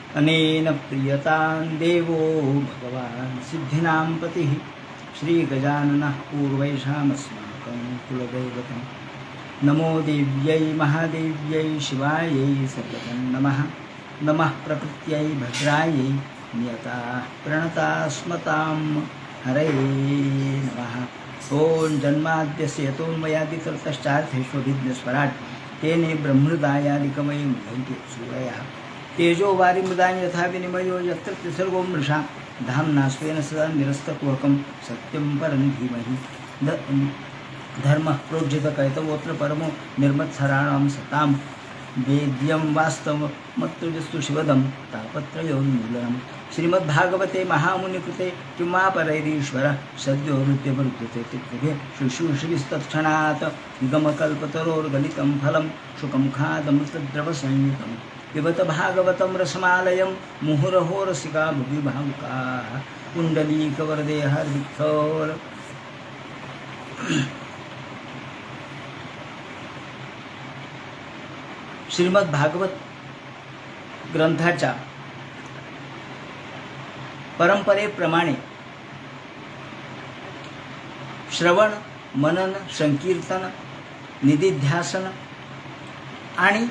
अनेन प्रियतां देवो भगवान् सिद्धिनां पतिः श्रीगजाननः पूर्वैषामस्माकं कुलदैवतं। नमो देव्यै महादेव्यै शिवायै सर्वतं नमः। नमः प्रकृत्यै भद्रायै नियताः प्रणतास्मतां हरये नमः। ॐ जन्माद्यस्य यतोन्मयादितरतश्चार्थेष्वभिघ्नस्वराट् तेने ब्रह्महृदायादिकमये मुह्यन्ति सूरयः। तेजो वारिमृदां यथा विनिमयो यत्र त्रिसर्गो मृषा धाम्ना स्वेन सदा निरस्तकुहकं सत्यं परं धीमहि। धर्मः प्रोज्झितकैतवोऽत्र परमो निर्मत्सराणां सतां वेद्यं वास्तवमत्तुजस्तु शिवदं तापत्रयोन्मूलनम्। श्रीमद्भागवते महामुनिकृते किंवा परैरीश्वरः सद्यो हृद्यवरुध्यते तिक्तभे शुश्रूषविस्तत्क्षणात् निगमकल्पतरोर्गलितं फलं शुकमुखादमृतद्रवसंयुतं पिबत भागवतं रसमालयं मुहुरहो रसिका भुवि भावुकाः। कुण्डलीकवरदे हरविठ्ठल। श्रीमद भागवत ग्रंथाच्या परंपरेप्रमाणे श्रवण मनन संकीर्तन निधिध्यासन आणि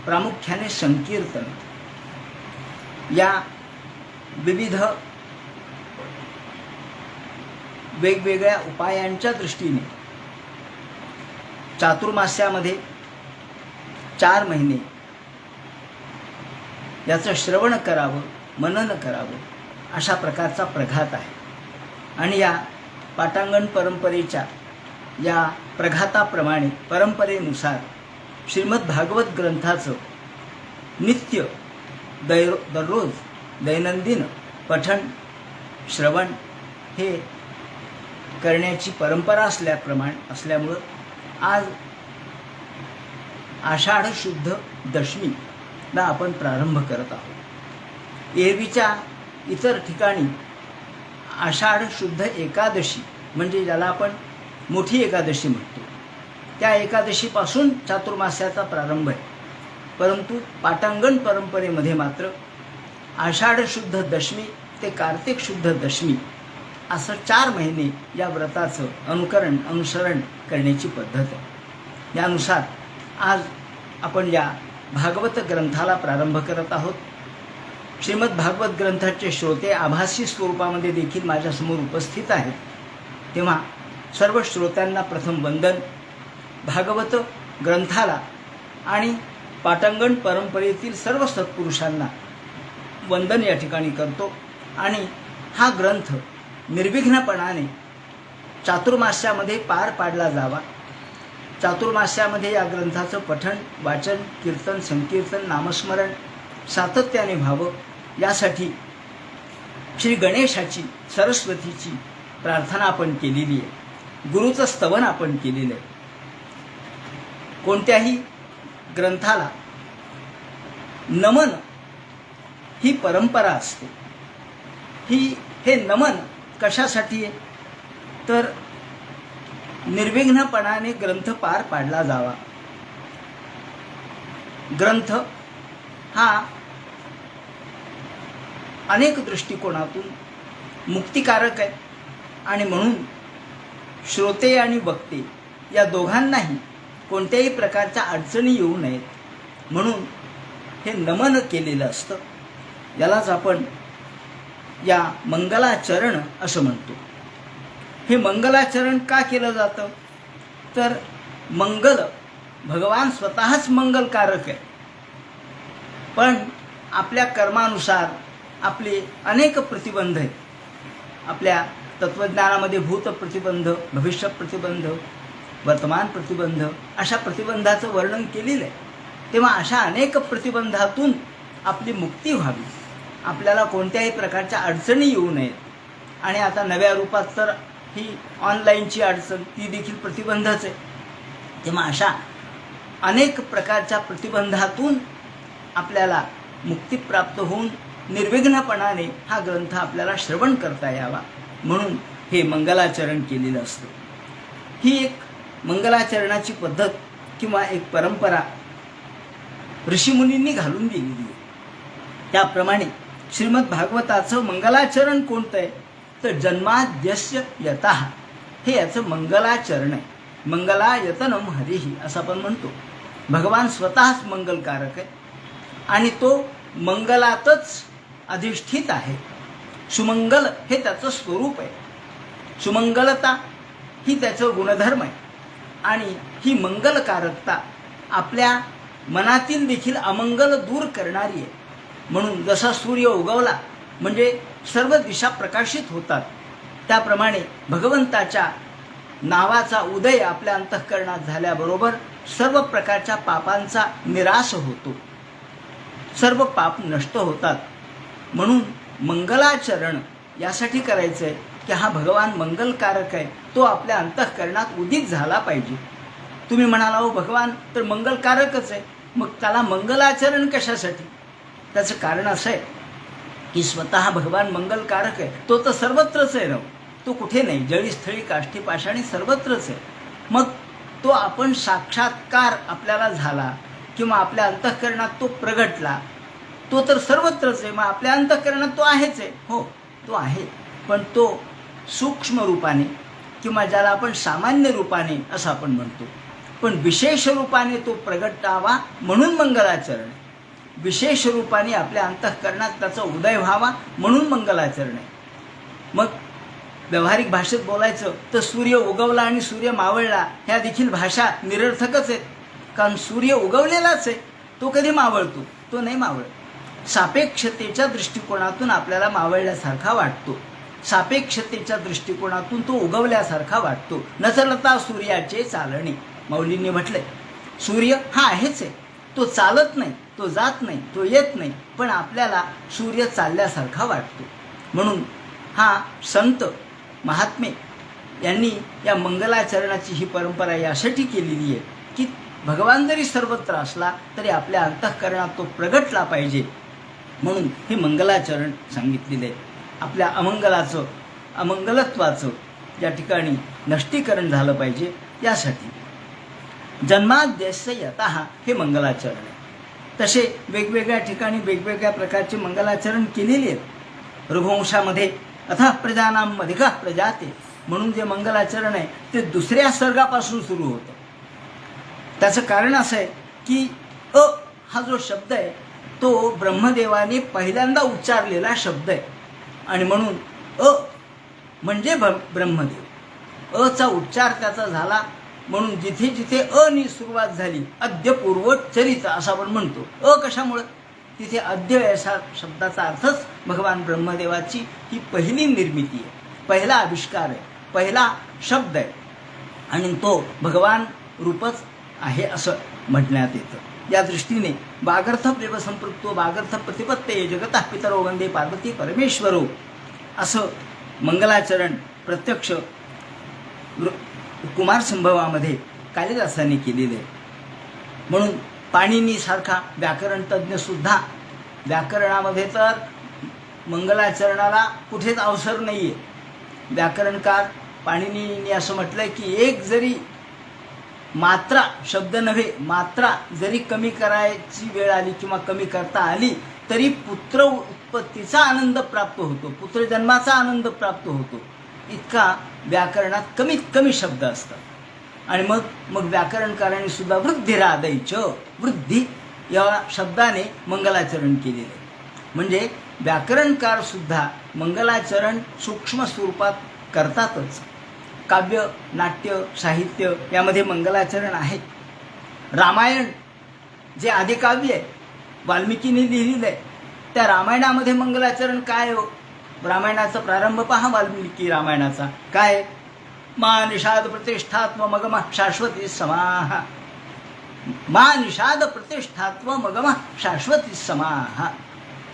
प्रामुख्याने संकीर्तन या विविध वेगवेगळ्या उपायांच्या दृष्टीने चातुर्मास्यामध्ये 4 महिने याचं श्रवण करावं मनन करावं अशा प्रकारचा प्रघात आहे। आणि या पाटांगण परंपरेच्या या प्रघाताप्रमाणे परंपरेनुसार श्रीमद भागवत ग्रंथाचं नित्य दररोज दैनंदिन पठण श्रवण हे करण्याची परंपरा असल्यामुळं आज आषाढ शुद्ध दशमीला आपण प्रारंभ करत आहोत। एरवीच्या इतर ठिकाणी आषाढ शुद्ध एकादशी म्हणजे ज्याला आपण मोठी एकादशी म्हणतो त्या एकादशीपासून चातुर्मास्याचा प्रारंभ आहे। परंतु पाटांगण परंपरेमध्ये मात्र आषाढ शुद्ध दशमी ते कार्तिक शुद्ध दशमी असं 4 महिने या व्रताचं अनुसरण करण्याची पद्धत आहे। यानुसार आज आपण या भागवत ग्रंथाला प्रारंभ करत आहोत। श्रीमद भागवत ग्रंथाचे श्रोते आभासी स्वरूपामध्ये देखील माझ्यासमोर उपस्थित आहेत, तेव्हा सर्व श्रोत्यांना प्रथम वंदन। भागवत ग्रंथाला आणि पाटांगण परंपरेतील सर्व सत्पुरुषांना वंदन या ठिकाणी करतो। आणि हा ग्रंथ निर्विघ्नपणाने चातुर्मास्यामध्ये पार पाडला जावा। चातुर्मास्यामध्ये या ग्रंथाचं पठण वाचन कीर्तन संकीर्तन नामस्मरण सातत्याने व्हावं यासाठी श्री गणेशाची सरस्वतीची प्रार्थना आपण केलेली आहे, गुरुचं स्तवन आपण केलेलं आहे। कोणत्याही ग्रंथाला नमन ही परंपरा असते। हे नमन कशासाठी आहे तर निर्विघ्नपणाने ग्रंथ पार पाडला जावा। ग्रंथ हा अनेक दृष्टिकोनातून मुक्तिकारक आहे आणि म्हणून श्रोते आणि वक्ते या दोघांनाही कोणत्याही प्रकारच्या अडचणी येऊ नयेत म्हणून हे नमन केलेलं असतं। यालाच आपण या मंगलाचरण असं म्हणतो। हे मंगलाचरण का केलं जातं तर मंगल भगवान स्वतःच मंगलकारक आहे, पण आपल्या कर्मानुसार आपले अनेक प्रतिबंध आहेत। आपल्या तत्वज्ञानामध्ये भूत प्रतिबंध भविष्य प्रतिबंध वर्तमान प्रतिबंध अशा प्रतिबंधाचं वर्णन केलेलं आहे। तेव्हा अशा अनेक प्रतिबंधातून आपली मुक्ती व्हावी, आपल्याला कोणत्याही प्रकारच्या अडचणी येऊ नयेत। आणि आता नव्या रूपात तर ही ऑनलाईनची अडचण ती देखील प्रतिबंधच आहे। तेव्हा अशा अनेक प्रकारच्या प्रतिबंधातून आपल्याला मुक्ती प्राप्त होऊन निर्विघ्नपणाने हा ग्रंथ आपल्याला श्रवण करता यावा म्हणून हे मंगलाचरण केलेलं असतं। ही एक मंगलाचरणाची पद्धत किंवा एक परंपरा ऋषीमुनींनी घालून दिलेली आहे। त्याप्रमाणे श्रीमद भागवताचं मंगलाचरण कोणतं आहे तर जन्माद्यस्य यतः हे याचं मंगलाचरण आहे. मंगलायतनम हरिही असं आपण म्हणतो. भगवान स्वतःच मंगलकारक आहे आणि तो मंगलातच अधिष्ठित आहे. सुमंगल हे त्याचं स्वरूप आहे. सुमंगलता ही त्याचं गुणधर्म आहे आणि ही मंगलकारकता आपल्या मनातील देखील अमंगल दूर करणारी आहे. म्हणून जसा सूर्य उगवला म्हणजे सर्व दिशा प्रकाशित होतात, त्याप्रमाणे भगवंताच्या नावाचा उदय आपल्या अंतःकरणात झाल्याबरोबर सर्व प्रकारच्या पापांचा निराश होतो, सर्व पाप नष्ट होतात. म्हणून मंगलाचरण यासाठी करायचं आहे की हा भगवान मंगलकारक आहे, तो आपल्या अंतःकरणात उदित झाला पाहिजे. तुम्ही म्हणाला हो भगवान तर मंगलकारकच आहे, मग त्याला मंगलाचरण कशासाठी? त्याचं कारण असं आहे की स्वतः भगवान मंगलकारक आहे, तो तर सर्वत्रच आहे ना, तो कुठे नाही, जळी स्थळी काष्ठी पाषाणी सर्वत्रच आहे. मग तो आपण साक्षात्कार आपल्याला झाला किंवा आपल्या अंतःकरणात तो प्रगटला, तो तर सर्वत्रच आहे. मग आपल्या अंतःकरणात तो आहेच आहे, हो तो आहे, पण तो सूक्ष्म रूपाने किंवा ज्याला आपण सामान्य रूपाने असं आपण म्हणतो, पण विशेष रूपाने तो प्रगटावा म्हणून मंगलाचरण आहे. विशेष रूपाने आपल्या अंतःकरणात त्याचा उदय व्हावा म्हणून मंगलाचरण आहे. मग व्यावहारिक भाषेत बोलायचं तर सूर्य उगवला आणि सूर्य मावळला ह्या देखील भाषा निरर्थकच आहेत. कारण सूर्य उगवलेलाच आहे, तो कधी मावळतो? तो नाही मावळत. सापेक्षतेच्या दृष्टिकोनातून आपल्याला मावळल्यासारखा वाटतो, सापेक्षतेच्या दृष्टिकोनातून तो उगवल्यासारखा वाटतो. नचलता सूर्याचे चालणे, माऊलींनी म्हटलंय. सूर्य हा आहेच आहे, तो चालत नाही, तो जात नाही, तो येत नाही, पण आपल्याला सूर्य चालल्यासारखा वाटतो. म्हणून हा संत महात्मे यांनी या मंगलाचरणाची ही परंपरा यासाठी केलेली आहे की भगवान जरी सर्वत्र असला तरी आपल्या अंतःकरणात तो प्रगटला पाहिजे, म्हणून हे मंगलाचरण सांगितलेलं आहे. आपल्या अमंगलाचं अमंगलत्वाचं या ठिकाणी नष्टीकरण झालं पाहिजे, यासाठी जन्माद्यस्य यतः हे मंगलाचरण आहे. तसे वेगवेगळ्या ठिकाणी वेगवेगळ्या प्रकारचे मंगलाचरण केलेले आहेत. रघुवंशामध्ये अथा प्रजानांमध्ये का प्रजाते म्हणून जे मंगलाचरण आहे ते दुसऱ्या सर्गापासून सुरू होतं. त्याचं कारण असं आहे की अ हा जो शब्द आहे तो ब्रह्मदेवाने पहिल्यांदा उच्चारलेला शब्द आहे आणि म्हणून अ म्हणजे ब्रह्मदेव. अचा उच्चार त्याचा झाला म्हणून जिथे जिथे अनी सुरुवात झाली, अद्य पूर्वोच्चरित असं आपण म्हणतो. अ कशामुळं? तिथे अद्य असा शब्दाचा अर्थच भगवान ब्रह्मदेवाची ही पहिली निर्मिती आहे, पहिला आविष्कार आहे, पहिला शब्द आहे आणि तो भगवान रूपच आहे असं म्हणण्यात येतं. या दृष्टीने वागर्थप्रेव संपृक्तो वागर्थ प्रतिपत्ते जगतः पितरो वंदे पार्वती परमेश्वरो असं मंगलाचरण प्रत्यक्ष कुमार संभवामध्ये कालिदासाने केलेले आहे. म्हणून पाणिनीसारखा व्याकरण तज्ज्ञ सुद्धा व्याकरणामध्ये तर मंगलाचरणाला कुठेच अवसर नाही आहे. व्याकरणकार पाणिनीने असं म्हटलंय की एक जरी मात्रा, शब्द नव्हे मात्रा जरी कमी करायची वेळ आली किंवा कमी करता आली तरी पुत्र उत्पत्तीचा आनंद प्राप्त होतो, पुत्रजन्माचा आनंद प्राप्त होतो, इतका व्याकरणात कमीत कमी शब्द असतात. आणि मग व्याकरणकारांनी सुद्धा वृद्धिरादयच वृद्धी या शब्दाने मंगलाचरण केलेले. म्हणजे व्याकरणकार सुद्धा मंगलाचरण सूक्ष्म स्वरूपात करतातच. काव्य, नाट्य, साहित्य यामध्ये मंगलाचरण आहे. रामायण जे आदिकाव्य आहे, वाल्मिकीने लिहिलेलं आहे, त्या रामायणामध्ये मंगलाचरण काय हो? रामायणाचा प्रारंभ पहा, वाल्मिकी रामायणाचा काय? मा निषाद प्रतिष्ठात्व मगम शाश्वती समाह, मा निषाद प्रतिष्ठात्व मगम शाश्वती समाह.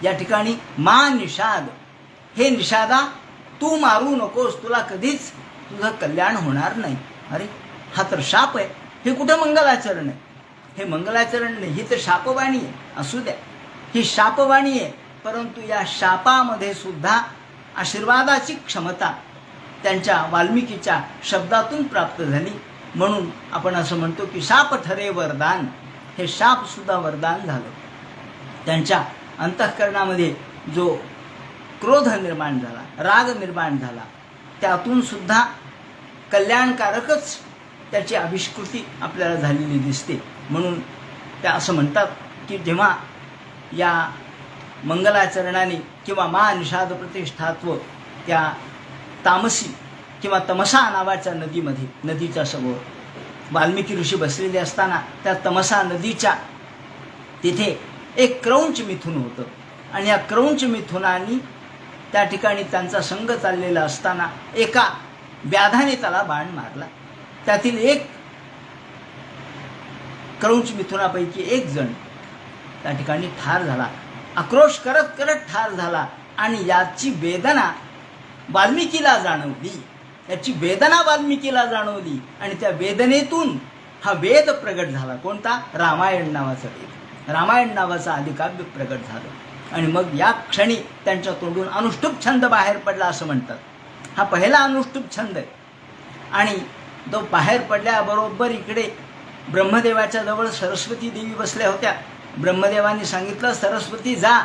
या ठिकाणी मा निषाद, हे निषादा तू मारू नकोस, तुला कधीच तुझं कल्याण होणार नाही. अरे हा तर शाप आहे, हे कुठं मंगलाचरण आहे? हे मंगलाचरण नाही, ही तर शापवाणी आहे. असू द्या, ही शापवाणी आहे, परंतु या शापामध्ये सुद्धा आशीर्वादाची क्षमता त्यांच्या वाल्मिकीच्या शब्दातून प्राप्त झाली. म्हणून आपण असं म्हणतो की शाप ठरे वरदान, हे शाप सुद्धा वरदान झालं. त्यांच्या अंतःकरणामध्ये जो क्रोध निर्माण झाला, राग निर्माण झाला, त्यातून सुद्धा कल्याणकारकच त्याची आविष्कृती आपल्याला झालेली दिसते. म्हणून त्या असं म्हणतात की जेव्हा या मंगलाचरणाने किंवा मा निषाद प्रतिष्ठात्व त्या तामसी किंवा तमसा नावाच्या नदीमध्ये, नदीच्या समोर वाल्मिकी ऋषी बसलेले असताना त्या तमसा नदीच्या तिथे एक क्रौंच मिथुन होतं आणि या क्रौंच मिथुनाने त्या ठिकाणी त्यांचा संग चाललेला असताना एका व्याधाने त्याला बाण मारला. त्यातील एक क्रौंच मिथुनापैकी एक जण त्या ठिकाणी ठार झाला, आक्रोश करत करत ठार झाला आणि याची वेदना वाल्मिकीला जाणवली, याची वेदना वाल्मिकीला जाणवली आणि त्या वेदनेतून हा वेद प्रगट झाला. कोणता? रामायण नावाचा वेद, रामायण नावाचं आदिकाव्य प्रगट झालं. आणि मग या क्षणी त्यांच्या तोंडून अनुष्टुप छंद बाहेर पडला असं म्हणतात. हा पहिला अनुष्टुप छंद आहे. आणि तो बाहेर पडल्याबरोबर इकडे ब्रह्मदेवाच्या जवळ सरस्वती देवी बसल्या होत्या. ब्रह्मदेवाने सांगितलं, सरस्वती जा,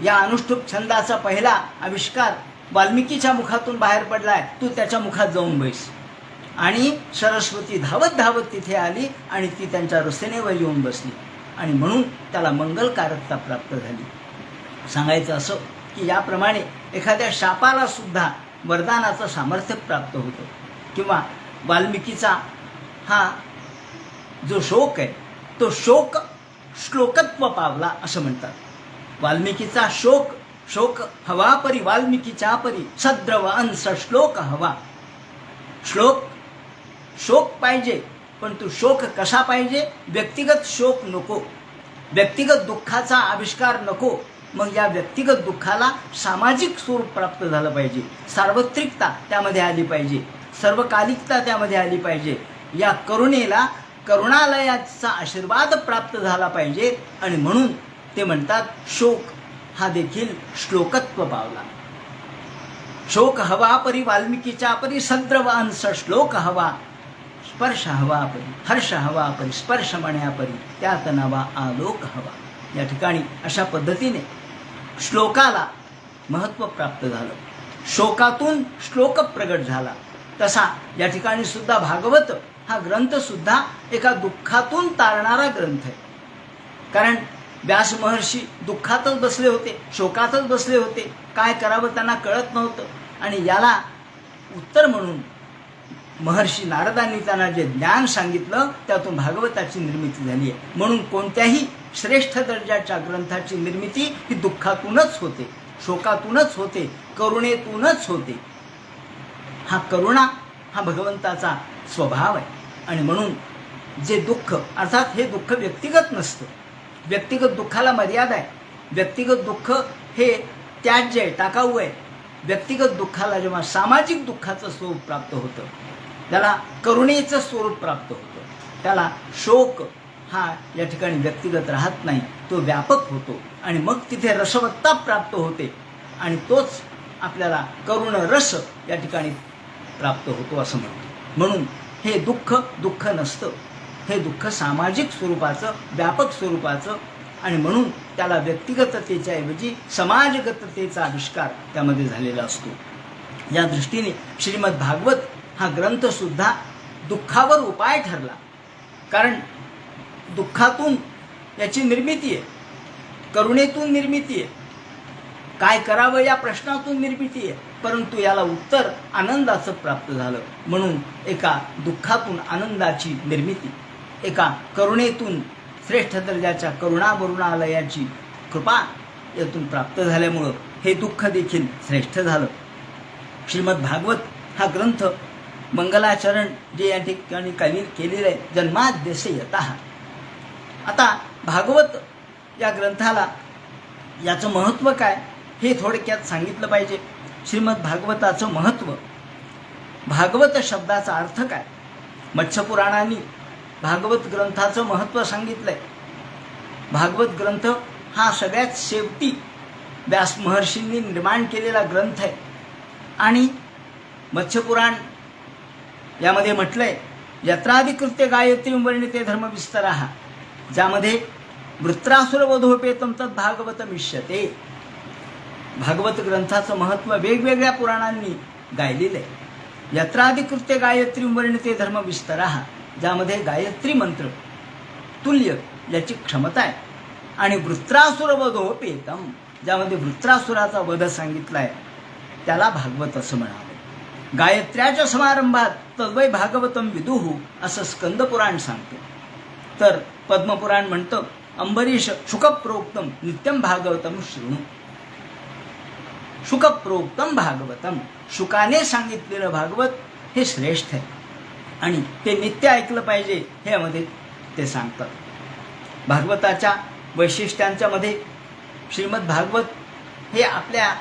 या अनुष्टुप छंदाचा पहिला आविष्कार वाल्मिकीच्या मुखातून बाहेर पडलाय, तू त्याच्या मुखात जाऊन बैस. आणि सरस्वती धावत धावत तिथे आली आणि ती त्यांच्या रचनेवर येऊन बसली आणि म्हणून त्याला मंगलकारकता प्राप्त झाली. सांगायचं असं की याप्रमाणे एखाद्या शापाला सुद्धा वरदानाचं सामर्थ्य प्राप्त होतं. किंवा वाल्मिकीचा हा जो शोक आहे तो शोक श्लोकत्व पावला असं म्हणतात. वाल्मिकीचा शोक हवा परी वाल्मिकीच्या परी सद्रव अंश श्लोक हवा. शोक पाहिजे, पण तो शोक कसा पाहिजे? व्यक्तिगत शोक नको, व्यक्तिगत दुःखाचा आविष्कार नको. मग या व्यक्तिगत दुःखाला सामाजिक स्वरूप प्राप्त झालं पाहिजे, सार्वत्रिकता त्यामध्ये आली पाहिजे, सर्वकालिकता त्यामध्ये आली पाहिजे. या करुणेला करुणालयाचा आशीर्वाद प्राप्त झाला पाहिजे. आणि म्हणून ते म्हणतात शोक हा देखील श्लोकत्व पावला. शोक हवा परी वाल्मिकीच्या परी सद्रव अंश श्लोक हवा. स्पर्श हवा परी हर्ष हवा परी स्पर्श मण्यापरी त्यात नवा आलोक हवा. या ठिकाणी अशा पद्धतीने श्लोकाला महत्त्व प्राप्त झालं, शोकातून श्लोक प्रगट झाला. तसा या ठिकाणी सुद्धा भागवत हा ग्रंथ सुद्धा एका दुःखातून तारणारा ग्रंथ आहे. कारण व्यास महर्षी दुःखातच बसले होते, शोकातच बसले होते, काय करावं त्यांना कळत नव्हतं. आणि याला उत्तर म्हणून महर्षी नारदांनी त्यांना जे ज्ञान सांगितलं त्यातून भागवताची निर्मिती झाली आहे. म्हणून कोणत्याही श्रेष्ठ दर्जाच्या ग्रंथाची निर्मिती ही दुःखातूनच होते, शोकातूनच होते, करुणेतूनच होते. हा करुणा हा भगवंताचा स्वभाव आहे. आणि म्हणून जे दुःख अर्थात हे दुःख व्यक्तिगत नसतं, व्यक्तिगत दुःखाला मर्यादा आहे. व्यक्तिगत दुःख हे त्याज्य आहे, टाकाऊ आहे. व्यक्तिगत दुःखाला जेव्हा सामाजिक दुःखाचं स्वरूप प्राप्त होतं त्याला करुणेचं स्वरूप प्राप्त होतं. त्याला शोक हा या ठिकाणी व्यक्तिगत राहत नाही, तो व्यापक होतो आणि मग तिथे रसवत्ता प्राप्त होते आणि तोच आपल्याला करुण रस या ठिकाणी प्राप्त होतो असं म्हणतो. म्हणून हे दुःख नसतं, हे दुःख सामाजिक स्वरूपाचं, व्यापक स्वरूपाचं आणि म्हणून त्याला व्यक्तिगततेच्या ऐवजी समाजगततेचा आविष्कार त्यामध्ये झालेला असतो. या दृष्टीने श्रीमद भागवत हा ग्रंथसुद्धा दुःखावर उपाय ठरला. कारण दुःखातून याची निर्मिती आहे, करुणेतून निर्मिती आहे, काय करावं या प्रश्नातून निर्मिती आहे. परंतु याला उत्तर आनंदाचं प्राप्त झालं. म्हणून एका दुःखातून आनंदाची निर्मिती, एका करुणेतून श्रेष्ठ दर्जाच्या करुणावरुणालयाची कृपा यातून प्राप्त झाल्यामुळं हे दुःख देखील श्रेष्ठ झालं. श्रीमद भागवत हा ग्रंथ मंगलाचरण जे या ठिकाणी केलेलं आहे, जन्माद्यसे यतः. आता भागवत या ग्रंथाला याचं महत्त्व काय हे थोडक्यात सांगितलं पाहिजे. श्रीमद भागवताचं महत्त्व, भागवत शब्दाचा अर्थ काय? मत्स्यपुराणाने भागवत ग्रंथाचं महत्त्व सांगितलं आहे. भागवत ग्रंथ हा सगळ्यात शेवटी व्यास महर्षींनी निर्माण केलेला ग्रंथ आहे. आणि मत्स्यपुराण यामध्ये म्हटलंय यत्राधिकृत्य गायत्री वर्णिते धर्मविस्तराः, ज्यामध्ये वृत्रासुरवधोपेतं तत् भागवतमिष्यते. भागवत ग्रंथाचं महत्त्व वेगवेगळ्या पुराणांनी गायलेलं आहे. यत्राधिकृत्य गायत्री वर्णिते धर्म विस्तराः, ज्यामध्ये गायत्री मंत्र तुल्य याची क्षमता आहे. आणि वृत्रासुरवधोपेतं, ज्यामध्ये वृत्रासुराचा वध सांगितला आहे, त्याला भागवत असं म्हणावे. गायत्र्याच्या समारंभात तद्वै भागवतम विदुः असं स्कंदपुराण सांगते. तर पद्मपुराण म्हणतं अंबरीश शुकप्रोक्तम नित्यम भागवतम शृणु. शुकप्रोक्तम भागवतम, शुकाने सांगितलेलं भागवत हे श्रेष्ठ आहे आणि ते नित्य ऐकलं पाहिजे हे यामध्ये ते सांगतात. भागवताच्या वैशिष्ट्यांच्या मध्ये श्रीमद भागवत हे आपल्या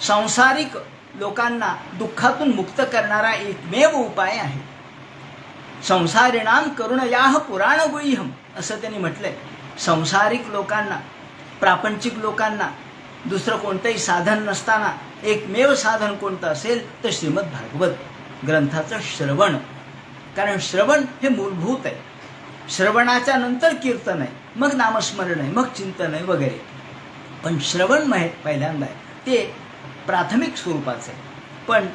सांसारिक लोकांना दुःखातून मुक्त करणारा एकमेव उपाय आहे. संसारिणाम करुणयाः पुराण गुह्यम असं त्यांनी म्हटलंय. संसारिक लोकांना, प्रापंचिक लोकांना दुसरं कोणतंही साधन नसताना एकमेव साधन कोणतं असेल तर श्रीमद भागवत ग्रंथाचं श्रवण. कारण श्रवण हे मूलभूत आहे. श्रवणाच्या नंतर कीर्तन आहे, मग नामस्मरण आहे, मग चिंतन आहे वगैरे. पण श्रवण पहिल्यांदा आहे, ते प्राथमिक स्वरूपाचं आहे. पण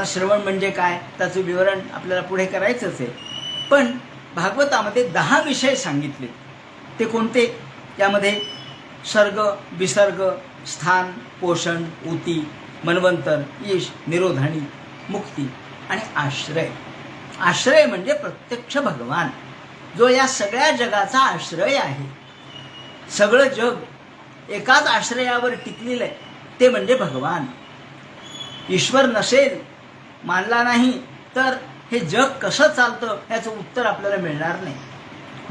श्रवण म्हणजे काय त्याचं विवरण आपल्याला पुढे करायचंच आहे. पण भागवतामध्ये 10 विषय सांगितले. ते कोणते? त्यामध्ये सर्ग, विसर्ग, स्थान, पोषण, ऊती, मन्वंतर, ईश, निरोधानी, मुक्ती आणि आश्रय. आश्रय म्हणजे प्रत्यक्ष भगवान, जो या सगळ्या जगाचा आश्रय आहे. सगळं जग एकाच आश्रयावर टिकलेलं आहे, ते म्हणजे भगवान. ईश्वर नसेल, मानला नाही तर हे जग कसं चालतं याचं उत्तर आपल्याला मिळणार नाही.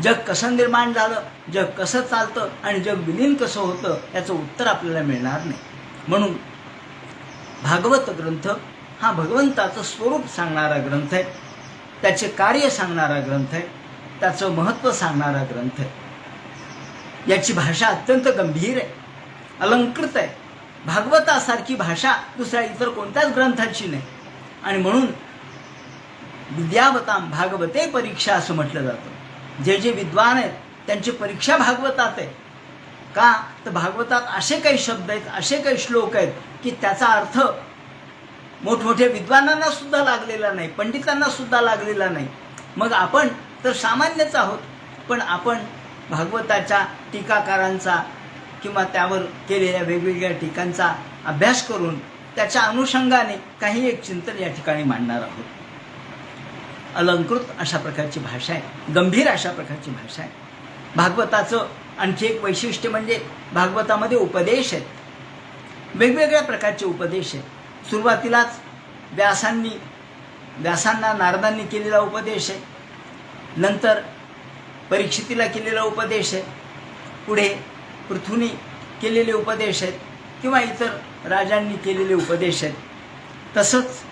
जग कसं निर्माण झालं, जग कसं चालतं आणि जग विलीन कसं होतं याचं उत्तर आपल्याला मिळणार नाही. म्हणून भागवत ग्रंथ हा भगवंताचं स्वरूप सांगणारा ग्रंथ आहे, त्याचे कार्य सांगणारा ग्रंथ आहे, त्याचं महत्त्व सांगणारा ग्रंथ आहे. याची भाषा अत्यंत गंभीर आहे, अलंकृत आहे. भागवतासारखी भाषा दुसऱ्या इतर कोणत्याच ग्रंथाची नाही. आणि म्हणून विद्यावतां भागवते परीक्षा असं म्हटलं जातं. जे जे विद्वान आहेत त्यांची परीक्षा भागवतात आहे. का तर भागवतात असे काही शब्द आहेत, असे काही श्लोक आहेत की त्याचा अर्थ मोठमोठ्या विद्वानांना सुद्धा लागलेला नाही, पंडितांना सुद्धा लागलेला नाही. मग आपण तर सामान्यच आहोत, पण आपण भागवताच्या टीकाकारांचा किंवा त्यावर केलेल्या वेगवेगळ्या टीकांचा अभ्यास करून त्याच्या अनुषंगाने काही एक चिंतन या ठिकाणी मांडणार आहोत. अलंकृत अशा प्रकारची भाषा आहे, गंभीर अशा प्रकारची भाषा आहे. भागवताचं आणखी एक वैशिष्ट्य म्हणजे भागवतामध्ये उपदेश आहेत, वेगवेगळ्या प्रकारचे उपदेश आहेत. सुरुवातीलाच व्यासांना नारदांनी केलेला उपदेश आहे, नंतर परीक्षितीला केलेला उपदेश आहे, पुढे पृथूनी केलेले उपदेश आहेत किंवा इतर राजांनी केलेले उपदेश आहेत. तसंच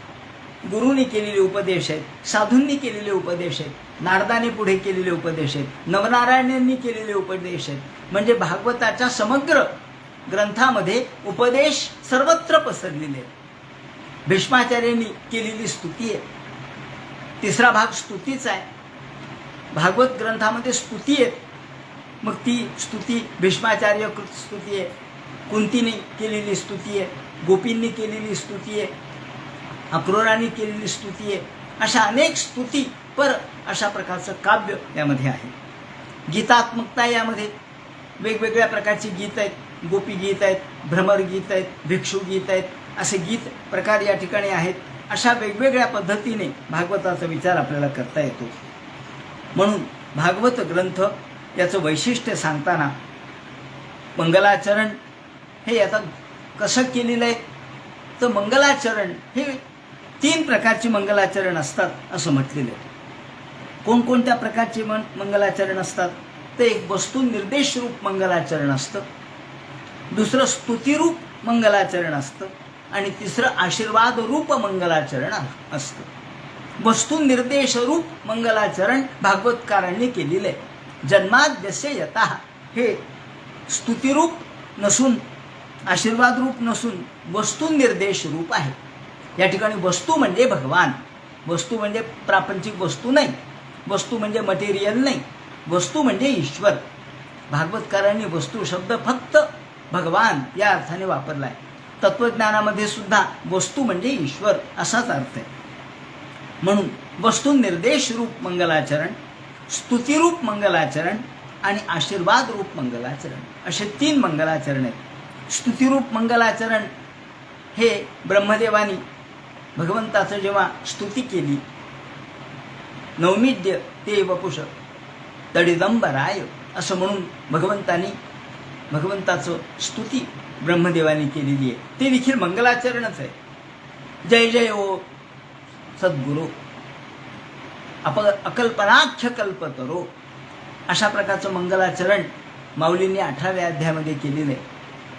गुरूंनी केलेले उपदेश आहेत, साधूंनी केलेले उपदेश आहेत, नारदाने पुढे केलेले उपदेश आहेत, नवनारायणांनी केलेले उपदेश आहेत. म्हणजे भागवताच्या समग्र ग्रंथामध्ये उपदेश सर्वत्र पसरलेले आहेत. भीष्माचार्यांनी केलेली स्तुती आहे, तिसरा भाग स्तुतीचा आहे. भागवत ग्रंथामध्ये स्तुती आहेत, मग ती स्तुती भीष्माचार्य कृत स्तुती आहे, कुंतीने केलेली स्तुती आहे, गोपींनी केलेली स्तुती आहे, अक्रूरांनी केलेली स्तुती आहे. अशा अनेक स्तुती पर अशा प्रकारचं काव्य यामध्ये आहे. गीतात्मकता यामध्ये वेगवेगळ्या प्रकारची गीत आहेत, गोपी गीत आहेत, भ्रमर गीत आहेत, भिक्षू गीत आहेत, असे गीत प्रकार या ठिकाणी आहेत. अशा वेगवेगळ्या पद्धतीने भागवताचा विचार आपल्याला करता येतो. म्हणून भागवत ग्रंथ याचं वैशिष्ट्य सांगताना मंगलाचरण हे आता कसं केलेलं आहे तर मंगलाचरण हे 3 प्रकारचे मंगलाचरण असतात असं म्हटलेलं आहे. कोणकोणत्या प्रकारचे मंगलाचरण असतात तर एक वस्तुनिर्देशरूप मंगलाचरण असतं, दुसरं स्तुतिरूप मंगलाचरण असतं आणि तिसरं आशीर्वाद रूप मंगलाचरण असतं. वस्तुनिर्देशरूप मंगलाचरण भागवतकारांनी केलेलं आहे. जन्माद्यस्य यतः हे स्तुतिरूप नसून, आशीर्वाद रूप नसून वस्तुनिर्देश रूप आहे. या ठिकाणी वस्तू म्हणजे भगवान, वस्तू म्हणजे प्रापंचिक वस्तू नाही, वस्तू म्हणजे मटेरियल नाही, वस्तू म्हणजे ईश्वर. भागवतकारांनी वस्तू शब्द फक्त भगवान या अर्थाने वापरलाय. तत्वज्ञानामध्ये सुद्धा वस्तू म्हणजे ईश्वर असाच अर्थ आहे. म्हणून वस्तू निर्देश रूप मंगलाचरण, स्तुतिरूप मंगलाचरण आणि आशीर्वाद रूप मंगलाचरण असे 3 मंगलाचरण आहेत. स्तुतिरूप मंगलाचरण हे ब्रह्मदेवानी भगवंताचं जेव्हा स्तुती केली, नौमिद्य ते वपुष तडिदंबराय असं म्हणून भगवंताचं स्तुती ब्रह्मदेवानी केलेली आहे. ते देखील मंगलाचरणच आहे. जय जय ओ सद्गुरू अकल्पनाख्य कल्पतरो अशा प्रकारचं मंगलाचरण माऊलींनी 18व्या अध्यायामध्ये केलेलं आहे.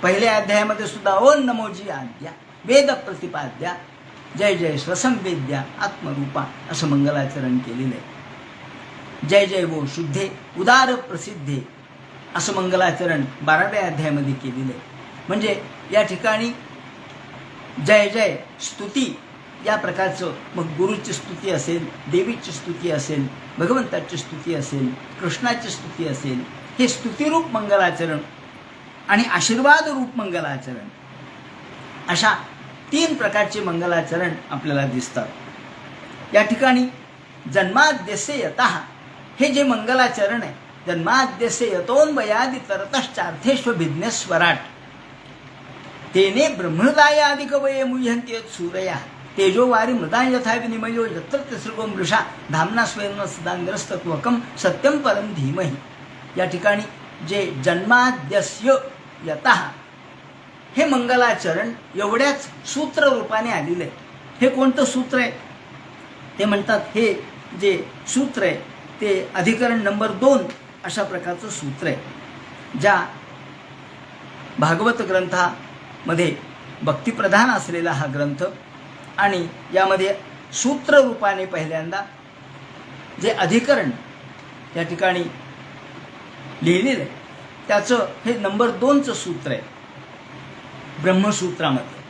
पहिल्या अध्यायामध्ये सुद्धा ओम नमोजी आद्या वेद प्रतिपाद्या जय जय स्वसंवेद्या आत्मरूपा असं मंगलाचरण केलेलं आहे. जय जय वो शुद्धे उदार प्रसिद्धे असं मंगलाचरण 12व्या अध्यायामध्ये केलेलं आहे. म्हणजे या ठिकाणी जय जय स्तुती या प्रकारचं, मग गुरुची स्तुती असेल, देवीची स्तुती असेल, भगवंताची स्तुती असेल, कृष्णाची स्तुती असेल, हे स्तुतिरूप मंगलाचरण आणि आशीर्वाद रूप मंगलाचरण अशा 3 प्रकारचे मंगलाचरण आपल्याला दिसतात. या ठिकाणी जन्माद्यस्य यतः हे जे मंगलाचरण आहे, जन्माद्यस्य यतोन्वयादि तरतश्चार्थेष्वभिज्ञस्वराट तेने ब्रह्मदायादिकवये मुह्यन्ति सूरया तेजो वारी मृदा यथा विनिमयो यत्र तिसृगो मृषा धामना स्वयं सदांग्रस्तत्वकम सत्यम परम धीमहि. या ठिकाणी जे जन्माद्यस्य यतः हे मंगलाचरण एवढ्याच सूत्र रूपाने आलेलं आहे. हे कोणतं सूत्र आहे ते म्हणतात, हे जे सूत्र आहे ते अधिकरण नंबर 2 अशा प्रकारचं सूत्र आहे. ज्या भागवत ग्रंथामध्ये भक्तिप्रधान असलेला हा ग्रंथ आणि यामध्ये सूत्र रूपाने पहिल्यांदा जे अधिकरण या ठिकाणी लिहिलेलं आहे त्याचं हे नंबर 2चं सूत्र आहे ब्रह्मसूत्रामध्ये.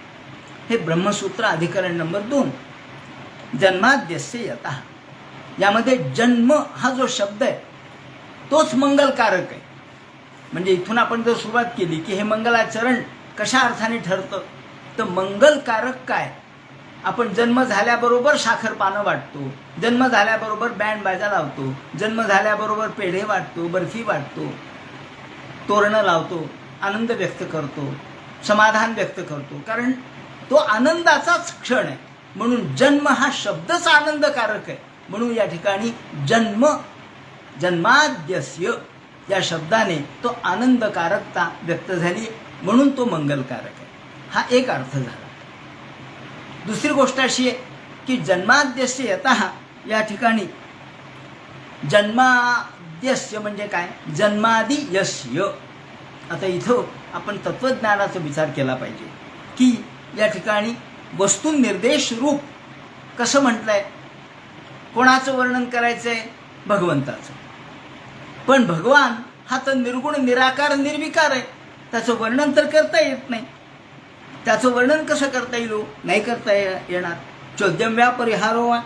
हे ब्रह्मसूत्र अधिकरण नंबर 2 जन्माद्यस्य यतः. यामध्ये जन्म हा जो शब्द आहे तोच मंगलकारक आहे. म्हणजे इथून आपण जर सुरुवात केली की हे मंगलाचरण कशा अर्थाने ठरतं, तर मंगलकारक काय, आपण जन्म झाल्याबरोबर साखर पानं वाटतो, जन्म झाल्याबरोबर बँड बाजा लावतो, जन्म झाल्याबरोबर पेढे वाटतो, बर्फी वाटतो, तोरणं लावतो, आनंद व्यक्त करतो, समाधान व्यक्त करतो, कारण तो आनंदाचाच क्षण आहे. म्हणून जन्म हा शब्दच आनंदकारक आहे. म्हणून या ठिकाणी जन्माद्यस्य या शब्दाने तो आनंदकारकता व्यक्त झाली, म्हणून तो मंगलकारक आहे. हा एक अर्थ झाला. दुसरी गोष्ट अशी आहे की जन्माद्यस्य यतः या ठिकाणी जन्माद्यस्य म्हणजे काय, जन्मादि यस्य. आता इथं आपण तत्वज्ञानाचा विचार केला पाहिजे की या ठिकाणी वस्तू निर्देश रूप कसं म्हटलंय, कोणाचं वर्णन करायचं आहे, भगवंताचं. पण भगवान हा तर निर्गुण निराकार निर्विकार आहे, त्याचं वर्णन तर करता येत नाही. त्याचं वर्णन कसं करता येईल, नाही करता येणार. चोद्यम व्यापरिहारो वा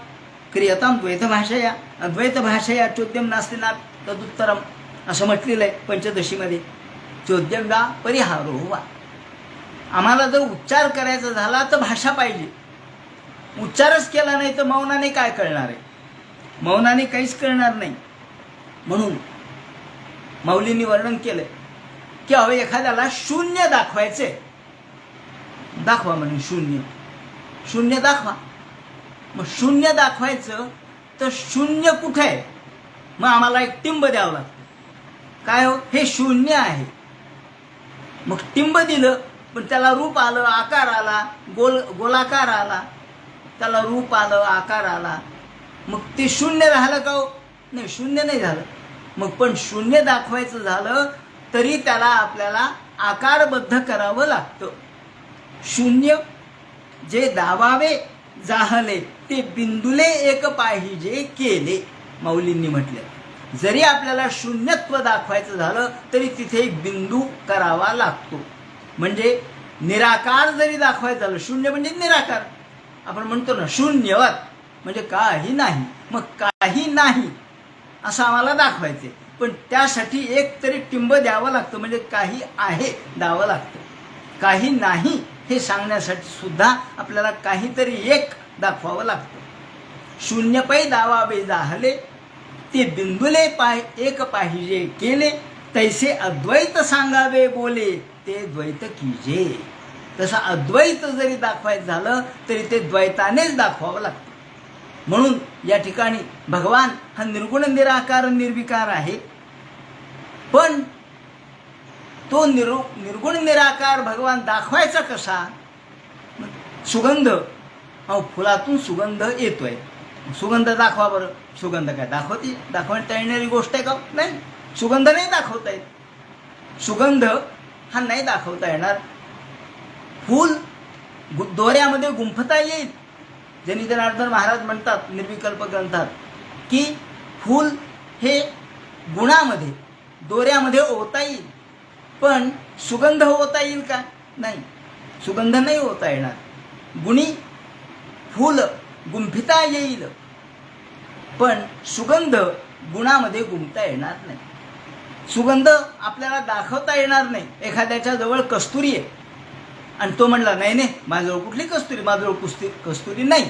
क्रियताम द्वैतभाषया अद्वैतभाषया चोद्यम नास्ति ना तदुत्तरम असं म्हटलेलं आहे पंचदशीमध्ये. चोद्यम व्यापरिहारो वा, आम्हाला जर उच्चार करायचा झाला तर भाषा पाहिजे. उच्चारच केला नाही तर मौनाने काय कळणार आहे, मौनाने काहीच कळणार नाही. म्हणून माऊलींनी वर्णन केलं की अवे एखाद्याला शून्य दाखवायचे, दाखवा म्हणून शून्य दाखवा. मग शून्य दाखवायचं तर शून्य कुठे आहे, मग आम्हाला एक टिंब द्यावं लागतं. काय हो, हे शून्य आहे. मग टिंब दिलं पण त्याला रूप आलं, आकार आला, गोलाकार आला, त्याला रूप आलं, आकार आला, मग ते शून्य राहिलं का हो, नाही शून्य नाही झालं. मग पण शून्य दाखवायचं झालं तरी त्याला आपल्याला आकारबद्ध करावं लागतं. शून्य जे दावावे जाहले ते बिंदुले एक पाहिजे केले, माऊलींनी म्हटले. जरी आपल्याला शून्यत्व दाखवायचं झालं तरी तिथे एक बिंदू करावा लागतो. म्हणजे निराकार जरी दाखवायचं झालं, शून्य म्हणजे निराकार, आपण म्हणतो ना शून्यवत म्हणजे काही नाही. मग काही नाही असं आम्हाला दाखवायचे, पण त्यासाठी एक तरी टिंब द्यावं लागतं, म्हणजे काही आहे द्यावं लागतं. काही नाही हे सांगण्यासाठी सुद्धा आपल्याला काहीतरी एक दाखवावं लागतं. शून्य पै दावावे जाहले, ते बिंदुले एक पाहिजे केले, तैसे अद्वैत सांगावे बोले, ते द्वैत कीजे. तसं अद्वैत जरी दाखवायचं झालं तरी ते द्वैतानेच दाखवावं लागतं. म्हणून या ठिकाणी भगवान हा निर्गुण निराकार निर्विकार आहे, पण तो निर्गुण निराकार भगवान दाखवायचा कसा? सुगंध, फुलातून सुगंध येतोय, सुगंध दाखवा बरं. सुगंध काय दाखवता येणारी गोष्ट आहे का? नाही, सुगंध नाही दाखवता येत. सुगंध हा नाही दाखवता येणार. फूल दोऱ्यामध्ये गुंफता येईल. जनार्दन महाराज म्हणतात निर्विकल्प ग्रंथात की फूल हे गुणामध्ये दोऱ्यामध्ये ओता येईल, पण सुगंध होता येईल का? नाही, सुगंध नाही होता येणार. गुणी फूल गुंफिता येईल, पण सुगंध गुणामध्ये गुंफता येणार नाही. सुगंध आपल्याला दाखवता येणार नाही. एखाद्याच्या जवळ कस्तुरी आहे आणि तो म्हणला नाही नाही माझ्याजवळ कुठली कस्तुरी, माझ्याजवळ कस्तुरी नाही.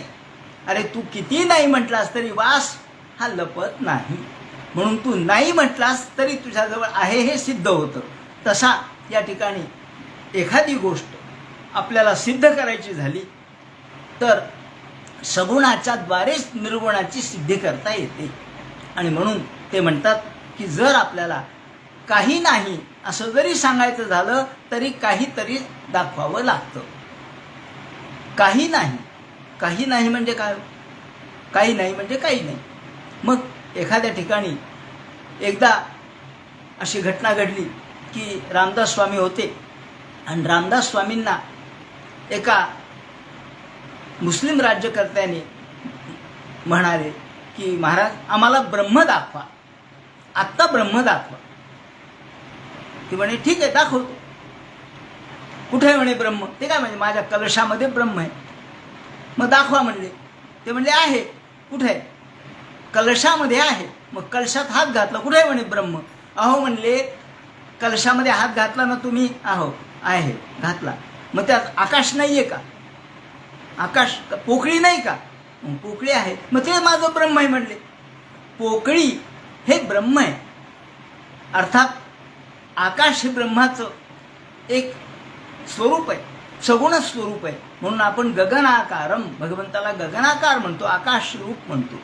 अरे तू किती नाही म्हटलास तरी वास हा लपत नाही, म्हणून तू नाही म्हटलास तरी तुझ्याजवळ आहे हे सिद्ध होतं. तसा या ठिकाणी एखादी गोष्ट आपल्याला सिद्ध करायची झाली तर सगुणाच्या द्वारेच निर्गुणाची सिद्धी करता येते. आणि म्हणून ते म्हणतात की जर आपल्याला काही नाही असं जरी सांगायचं झालं तरी काहीतरी दाखवावं लागतं. काही नाही, काही नाही म्हणजे काय? काही नाही म्हणजे काही नाही. मग एखाद्या ठिकाणी एकदा अशी घटना घडली की रामदास स्वामी होते आणि रामदास स्वामींना एका मुस्लिम राज्यकर्त्याने म्हणाले की महाराज आम्हाला ब्रह्म दाखवा, आत्ता ब्रह्म दाखवा. ते म्हणे ठीक आहे दाखवतो. कुठे आहे म्हणे ब्रह्म? ते काय म्हणजे माझ्या कलशामध्ये ब्रह्म आहे. मग दाखवा म्हणले. ते म्हणले आहे. कुठे आहे? कलशामध्ये आहे. मग कलशात हात घातला, कुठे आहे म्हणे ब्रह्म? अहो म्हणले कलशामध्ये हात घातला ना तुम्ही? अहो आहे, घातला. मग त्यात आकाश नाही आहे का? आकाश पोकळी नाही का? पोकळी आहे. मग ते माझं ब्रह्म आहे म्हणले. पोकळी हे ब्रह्म आहे, अर्थात आकाश हे ब्रह्माचं एक स्वरूप आहे, सगुण स्वरूप आहे. म्हणून आपण गगनाकारम, भगवंताला गगनाकार म्हणतो, आकाश रूप म्हणतो.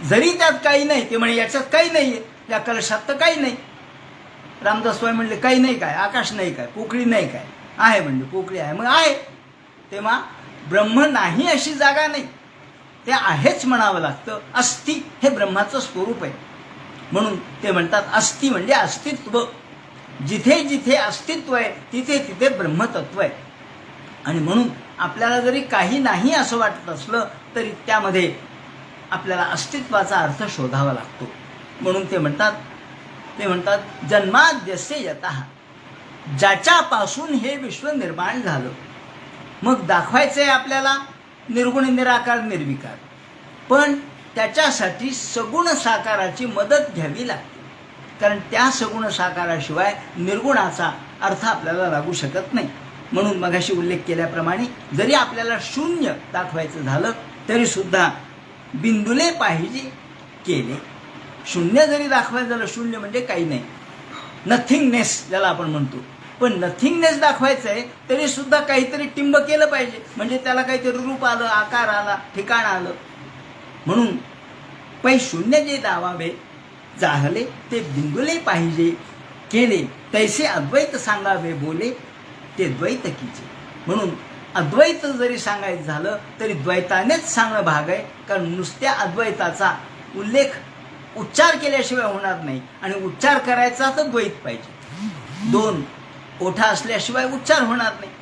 जरी त्यात काही नाही, ते म्हणे याच्यात काही नाही आहे, या कलशात तर काही नाही. रामदास स्वामी म्हणले काही नाही काय? आकाश नाही काय? पोकळी नाही काय? आहे म्हणले पोकळी आहे. मग आहे. तेव्हा ब्रह्म नाही अशी जागा नाही, ते आहेच म्हणावं लागतं. अस्ति हे ब्रह्माचं स्वरूप आहे. म्हणून ते म्हणतात अस्ति म्हणजे अस्तित्व. जिथे जिथे अस्तित्व आहे तिथे तिथे ब्रह्मतत्व आहे. आणि म्हणून आपल्याला जरी काही नाही असं वाटत असलं तरी त्यामध्ये आपल्याला अस्तित्वाचा अर्थ शोधावा लागतो. म्हणून ते म्हणतात जन्माद्यस्य यतः, ज्याच्यापासून हे विश्व निर्माण झालं. मग दाखवायचं आहे आपल्याला निर्गुण निराकार निर्विकार, पण त्याच्यासाठी सगुण साकाराची मदत घ्यावी लागते. कारण त्या सगुण साकाराशिवाय निर्गुणाचा अर्थ आपल्याला लागू शकत नाही. म्हणून मगाशी उल्लेख केल्याप्रमाणे जरी आपल्याला शून्य दाखवायचं झालं तरी सुद्धा बिंदुले पाहिजे केले. शून्य जरी दाखवायचं झालं, शून्य म्हणजे काही नाही, नथिंगनेस ज्याला आपण म्हणतो. पण नथिंगनेस दाखवायचं आहे तरी सुद्धा काहीतरी टिंब केलं पाहिजे, म्हणजे त्याला काहीतरी रूप आलं, आकार आला, ठिकाण आलं. म्हणून पै शून्य जे दावावे जाहले, ते बिंदुले पाहिजे केले, तैसे अद्वैत सांगावे बोले, ते द्वैत कीचे. म्हणून अद्वैत जरी सांगायचं झालं तरी द्वैतानेच सांगणं भाग आहे. कारण नुसत्या अद्वैताचा उल्लेख उच्चार केल्याशिवाय होणार नाही, आणि उच्चार करायचा तर द्वैत पाहिजे. दोन ओठा असल्याशिवाय उच्चार होणार नाही,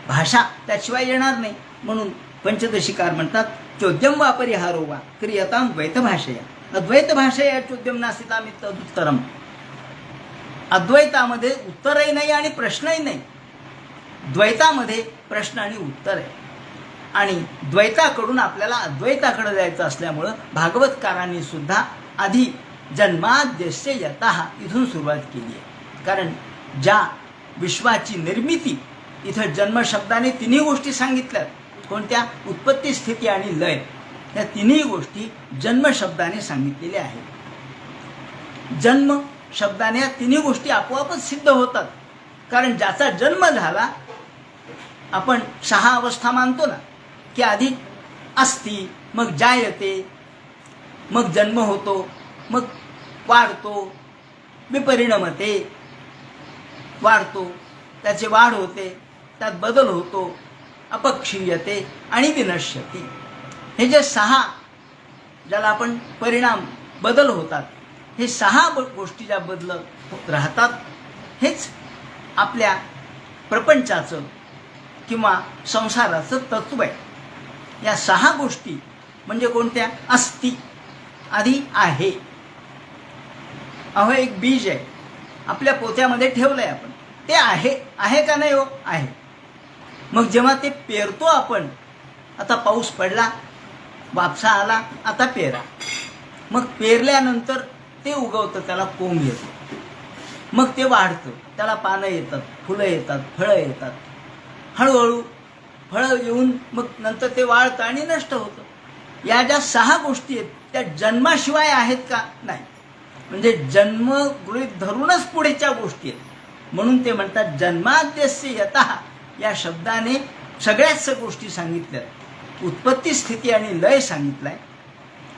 भाषा त्याशिवाय येणार नाही. म्हणून पंचदशिकार म्हणतात चोद्यम वापरिहारो वा क्रियतां द्वैत भाषया. अद्वैत भाषया चोद्यम नास्तितां तदुत्तरम. अद्वैतामध्ये उत्तरही नाही आणि प्रश्नही नाही, द्वैतामध्ये प्रश्न आणि उत्तर आहे. आणि द्वैताकडून आपल्याला अद्वैताकडे जायचं असल्यामुळं भागवतकारांनी सुद्धा आधी जन्माद्यस्य यतः इथून सुरुवात केली आहे. कारण ज्या विश्वाची निर्मिती इथं जन्म शब्दाने तिन्ही गोष्टी सांगितल्यात. कोणत्या? उत्पत्ती, स्थिती आणि लय. या तिन्ही गोष्टी जन्म शब्दाने सांगितलेल्या आहेत. जन्म शब्दाने या तिन्ही गोष्टी आपोआपच सिद्ध होतात. कारण ज्याचा जन्म झाला, आपण 6 अवस्था मानतो ना, की आधी अस्ति, मग जायते, मग जन्म होतो, मग वाढतो, विपरिणमते, वाढतो, त्याची वाढ होते, त्यात बदल होतो, अपक्षीयते आणि विनश्यती. हे जे 6 ज्याला आपण परिणाम, बदल होतात, हे 6 गोष्टी ज्या बदलत राहतात, हेच आपल्या प्रपंचाचं किंवा संसाराचं तत्व आहे. या 6 गोष्टी म्हणजे कोणत्या? अस्ति, आधी आहे. अहो, एक बीज आहे, आपल्या पोत्यामध्ये ठेवलं आहे आपण, ते आहे का नाही? हो, आहे. मग जेव्हा ते पेरतो आपण, आता पाऊस पडला, वापसा आला, आता पेरा. मग पेरल्यानंतर ते उगवतं, त्याला कोंब येतो, मग ते वाढतं, त्याला पानं येतात, फुलं येतात, फळं येतात. हळूहळू फळं येऊन मग नंतर ते वाढतं आणि नष्ट होतं. या ज्या 6 गोष्टी आहेत त्या जन्माशिवाय आहेत का? नाही. म्हणजे जन्म गृहीत धरूनच पुढेच्या गोष्टी आहेत. म्हणून ते म्हणतात जन्माद्यस्य यतः. या शब्दाने सगळ्याच गोष्टी सांगितल्यात. उत्पत्ती, स्थिती आणि लय सांगितलाय,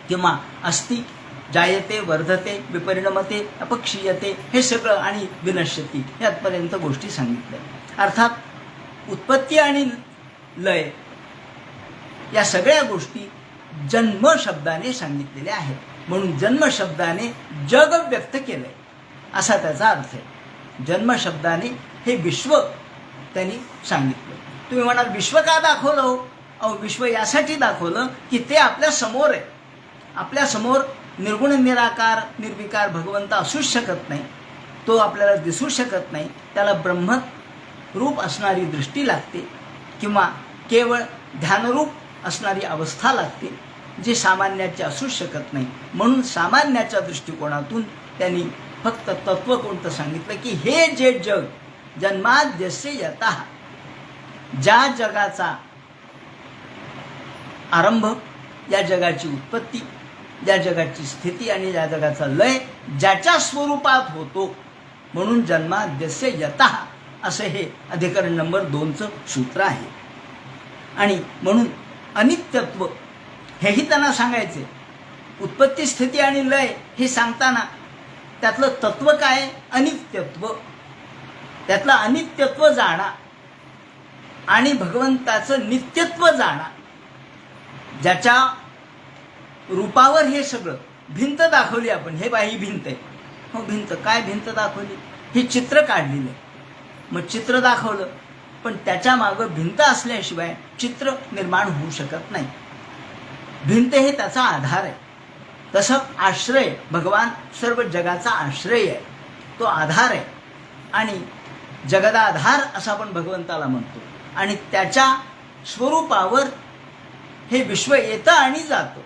किंवा अस्ति, जायते, वर्धते, विपरिणमते, अपक्षीयते, हे सगळं, आणि विनश्यती, यापर्यंत गोष्टी सांगितल्या. अर्थात उत्पत्ती आणि लय या सगळ्या गोष्टी जन्म शब्दाने सांगितलेल्या आहेत. म्हणून जन्म शब्दाने जग व्यक्त केलंय असा त्याचा अर्थ आहे. जन्म शब्दाने हे विश्व त्यांनी सांगितलं. तुम्ही म्हणाल विश्व का दाखवलं हो? अहो, विश्व यासाठी दाखवलं की ते आपल्या समोर आहे. आपल्या समोर निर्गुण, निराकार, निर्विकार भगवंत असूच शकत नाही. तो आपल्याला दिसू शकत नाही. त्याला ब्रह्म रूप असणारी दृष्टी लागते, किंवा केवळ ध्यानरूप असणारी अवस्था लागते, जे सामान्याचे असूच शकत नाही. म्हणून सामान्याच्या दृष्टिकोनातून त्यांनी फक्त तत्व कोणतं सांगितलं की हे जे जग, जन्माद्यस्य यतः, ज्या जगाचा आरंभ, या जगाची उत्पत्ती, ज्या जगाची स्थिती आणि या जगाचा लय ज्याच्या स्वरूपात होतो, म्हणून जन्माद्यस्य यतः असं हे अधिकरण नंबर 2चं सूत्र आहे. आणि म्हणून अनित्यत्व हेही त्यांना सांगायचे. उत्पत्ती, स्थिती आणि लय हे सांगताना त्यातलं तत्व काय? अनित्यत्व. त्यातलं अनित्यत्व जाणा आणि भगवंताचं नित्यत्व जाणा. ज्याच्या रूपावर हे सगळं, भिंत दाखवली आपण, हे बाई भिंत आहे. हो, भिंत काय? भिंत दाखवली, हे चित्र काढलेलं आहे. मग चित्र दाखवलं, पण त्याच्या मागं भिंत असल्याशिवाय चित्र निर्माण होऊ शकत नाही. भिंत हे त्याचा आधार आहे. तसं आश्रय, भगवान सर्व जगाचा आश्रय आहे, तो आधार आहे. आणि जगदाधार असं आपण भगवंताला म्हणतो. आणि त्याच्या स्वरूपावर हे विश्व येतं आणि जातं.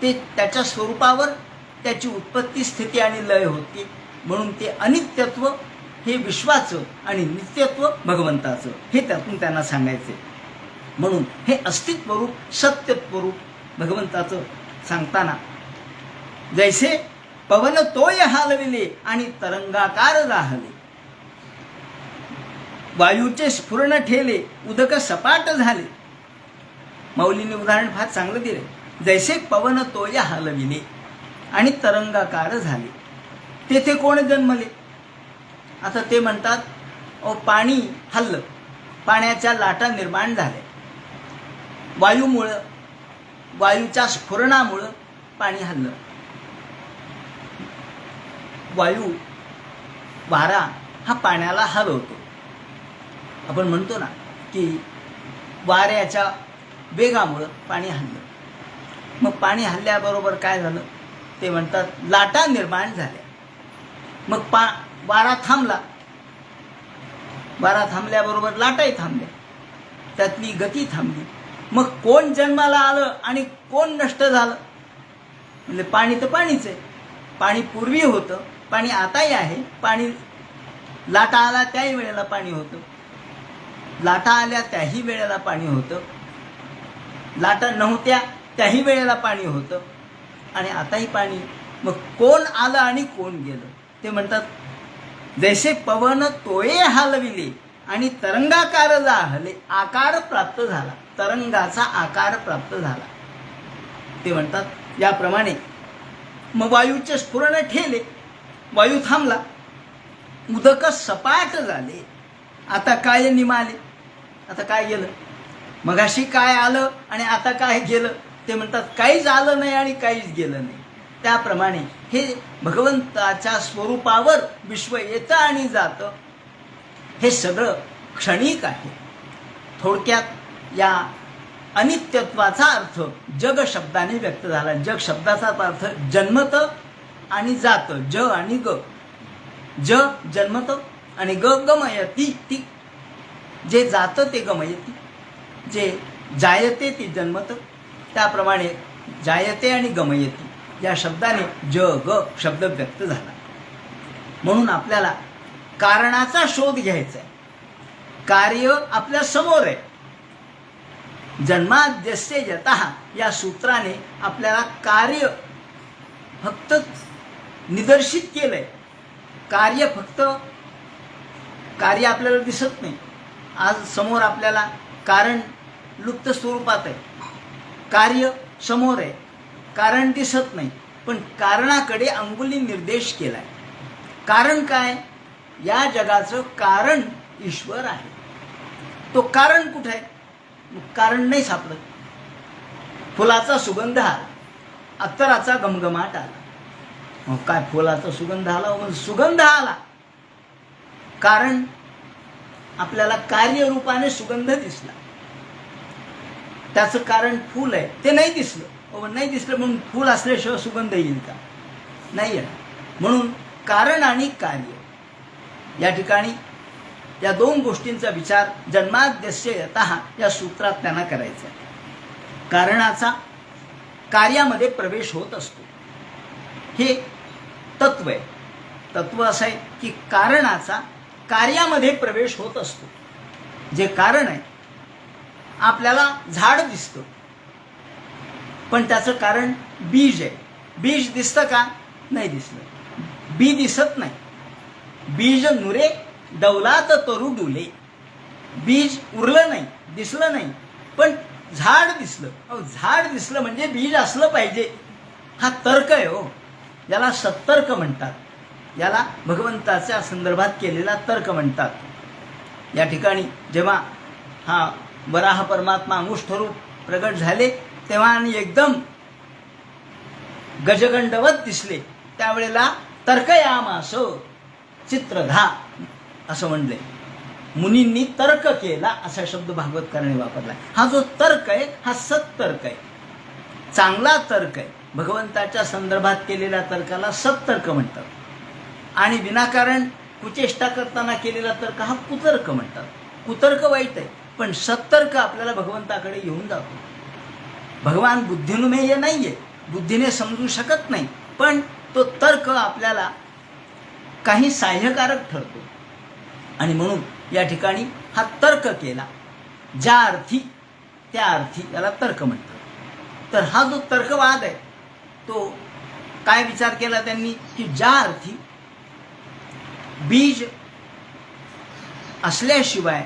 ते त्याच्या स्वरूपावर त्याची उत्पत्ती, स्थिती आणि लय होती. म्हणून ते अनित्यत्व हे विश्वाचं आणि नित्यत्व भगवंताचं, हे त्यातून त्यांना सांगायचे. म्हणून हे अस्तित्वरूप, सत्यत्वरूप भगवंताचं सांगताना, जैसे पवन तोय हालविले आणि तरंगाकार राहले, वायूचे स्फुरण ठेले, उदक सपाट झाले. माऊलीने उदाहरण फार चांगलं दिले. जैसे पवन तोय हालविले आणि तरंगाकार झाले. तेथे कोण जन्मले? आता ते म्हणतात, ओ पाणी हल्लं, पाण्याच्या लाटा निर्माण झाल्या. वायूमुळं, वायूच्या स्फुरणामुळं पाणी हल्लं. वायू, वारा हा पाण्याला हलवतो. आपण म्हणतो ना की वाऱ्याच्या वेगामुळं पाणी हल्लं. मग पाणी हल्ल्याबरोबर काय झालं? ते म्हणतात लाटा निर्माण झाल्या. मग वारा थांबला. वारा थांबल्याबरोबर लाटाही थांबल्या, त्यातली गती थांबली. मग कोण जन्माला आलं आणि कोण नष्ट झालं? म्हणजे पाणी तर पाणीच आहे. पाणी पूर्वी होतं, पाणी आताही आहे. पाणी लाटा आला त्याही वेळेला पाणी होतं, लाटा आल्या त्याही वेळेला पाणी होतं, लाटा नव्हत्या त्याही वेळेला पाणी होतं, आणि आताही पाणी. मग कोण आलं आणि कोण गेलं? ते म्हणतात, जैसे पवन तोये हलविले आणि तरंगाकार जाहले, आकार प्राप्त झाला, तरंगाचा आकार प्राप्त झाला. ते म्हणतात याप्रमाणे मग वायूचे स्फुरण ठेले, वायू थांबला, उदक सपाट झाले. आता काय निमाले? आता काय गेलं? मगाशी काय आलं आणि आता काय गेलं? ते म्हणतात काहीच आलं नाही आणि काहीच गेलं नाही. त्याप्रमाणे हे भगवंताच्या स्वरूपावर विश्व येतं आणि जातं. हे सगळं क्षणिक आहे. थोडक्यात या अनित्यत्वाचा अर्थ जग शब्दाने व्यक्त झाला. जग शब्दाचा अर्थ जन्मतं आणि जातं, ज आणि ग. ज जन्मतं आणि ग गमयती. ती जे जातं ते गमयती, जे जायते ते जन्मतं. त्याप्रमाणे जायते आणि गमयती या शब्दाने ज ग शब्द व्यक्त झाला. म्हणून आपल्याला कारणाचा शोध घ्यायचा आहे. कार्य आपल्या समोर आहे. जन्माद्यस्य यतः या सूत्राने आपल्याला कार्य फक्त निदर्शित केलंय. कार्य आपल्याला दिसत नाही. आज समोर आपल्याला कारण लुप्त स्वरूपात आहे, कार्य समोर आहे, कारण दिसत नाही, पण कारणाकडे अंगुली निर्देश केलाय. कारण काय? या जगाचं कारण ईश्वर आहे. तो कारण कुठे आहे? कारण नाही सापडत. फुलाचा सुगंध आला, अत्तराचा घमघमाट आला. मग काय फुलाचा सुगंध आला? मग सुगंध आला, कारण आपल्याला कार्यरूपाने सुगंध दिसला. त्याचं कारण फूल आहे, ते नाही दिसलं. नाही दिसलं म्हणून फूल असल्याशिवाय सुगंध येईल का? नाही येणार. म्हणून कारण आणि कार्य या ठिकाणी या दोन गोष्टींचा विचार जन्माद्यस्य यतः या सूत्रात त्यांना करायचा आहे. कारणाचा कार्यामध्ये प्रवेश होत असतो, हे तत्व आहे. तत्व असं आहे की कारणाचा कार्यामध्ये प्रवेश होत असतो. जे कारण आहे, आपल्याला झाड दिसतं, पण त्याचं कारण बीज आहे. बीज दिसतं का? नाही दिसलं. बी दिसत नाही. बीज नुरे डौलात तरू डुले. बीज उरलं नाही, दिसलं नाही, पण झाड दिसलं. झाड दिसलं म्हणजे बीज असलं पाहिजे. हा तर्क आहे हो. याला सत्तर्क म्हणतात. याला भगवंताच्या संदर्भात केलेला तर्क म्हणतात. या ठिकाणी जेव्हा हा वराह परमात्मा अंगुष्ठरूप प्रगट झाले तेव्हा आणि एकदम गजगंडवत दिसले, त्यावेळेला तर्कयामास चित्रधा असं म्हणले. मुनींनी तर्क केला असा शब्द भागवतकाराने वापरला. हा जो तर्क आहे हा सत्तर्क आहे, चांगला तर्क आहे. भगवंताच्या संदर्भात केलेल्या तर्काला सत्तर्क म्हणतात, आणि विनाकारण कुचेष्टा करताना केलेला तर्क हा कुतर्क म्हणतात. कुतर्क वाईट आहे, पण सत्तर्क आपल्याला भगवंताकडे घेऊन जातो. भगवान बुद्धिनुमेय नाहीये, बुद्धीने समजू शकत नाही, पण तो तर्क आपल्याला काही साह्यकारक ठरतो. आणि म्हणून या ठिकाणी हा तर्क केला, ज्या अर्थी त्या अर्थी याला तर्क म्हणतात. तर हा जो तर्कवाद आहे तो काय विचार केला त्यांनी की ज्या अर्थी बीज असल्याशिवाय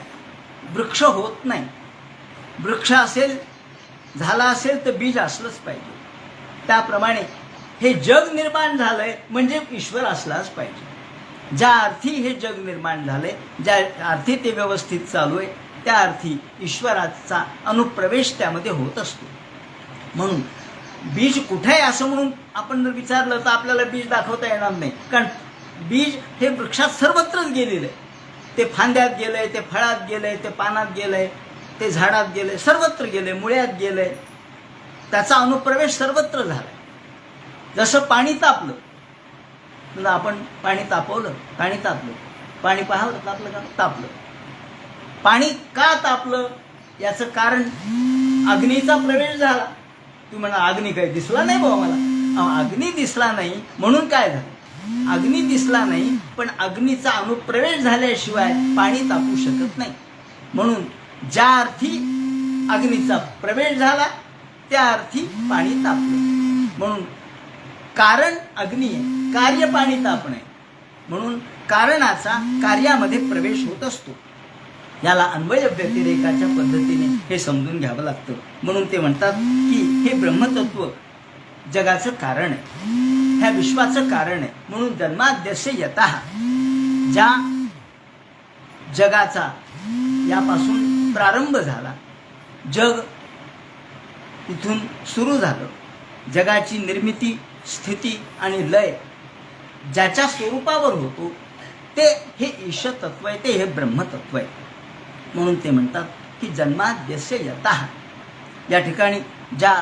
वृक्ष होत नाही. वृक्ष असेल, झाला असेल तर बीज असलंच पाहिजे. त्याप्रमाणे हे जग निर्माण झालंय म्हणजे ईश्वर असलाच पाहिजे. ज्या अर्थी हे जग निर्माण झालंय, ज्या अर्थी ते व्यवस्थित चालू आहे, त्या अर्थी ईश्वराचा अनुप्रवेश त्यामध्ये होत असतो. म्हणून बीज कुठे आहे असं म्हणून आपण जर विचारलं तर आपल्याला बीज दाखवता येणार नाही, कारण बीज हे वृक्षात सर्वत्रच गेलेलं आहे. ते फांद्यात गेलंय, ते फळात गेलंय, ते पानात गेलंय, ते झाडात गेलंय, सर्वत्र गेलंय, मुळ्यात गेलंय. त्याचा अनुप्रवेश सर्वत्र झालाय. जसं पाणी तापलं, आपण पाणी तापवलं, पाणी तापलं, पाणी पाहावं तापलं का? तापलं. पाणी का तापलं याचं कारण अग्नीचा प्रवेश झाला. तू म्हणा अग्नी काही दिसला नाही बाबा मला, अग्नी दिसला नाही म्हणून काय झालं? अग्नी दिसला नाही, पण अग्नीचा अनुप्रवेश झाल्याशिवाय पाणी तापू शकत नाही. म्हणून ज्या अर्थी अग्नीचा प्रवेश झाला त्या अर्थी पाणी तापलं. म्हणून कारण अग्नी आहे, कार्य पाणी तापणे. म्हणून कारणाचा कार्यामध्ये प्रवेश होत असतो. याला अन्वय व्यतिरेकाच्या पद्धतीने हे समजून घ्यावं लागतं. म्हणून ते म्हणतात की हे ब्रह्मतत्व जगाचं कारण आहे, ह्या विश्वाचं कारण आहे. म्हणून जन्माद्यस्य यतः, ज्या जगाचा यापासून प्रारंभ झाला, जग इथून सुरू झालं, जगाची निर्मिती, स्थिती आणि लय ज्याच्या स्वरूपावर होतो ते हे ईशतत्व आहे, ते हे ब्रह्मतत्व आहे. म्हणून ते म्हणतात की जन्माद्यस्य यतः, या ठिकाणी ज्या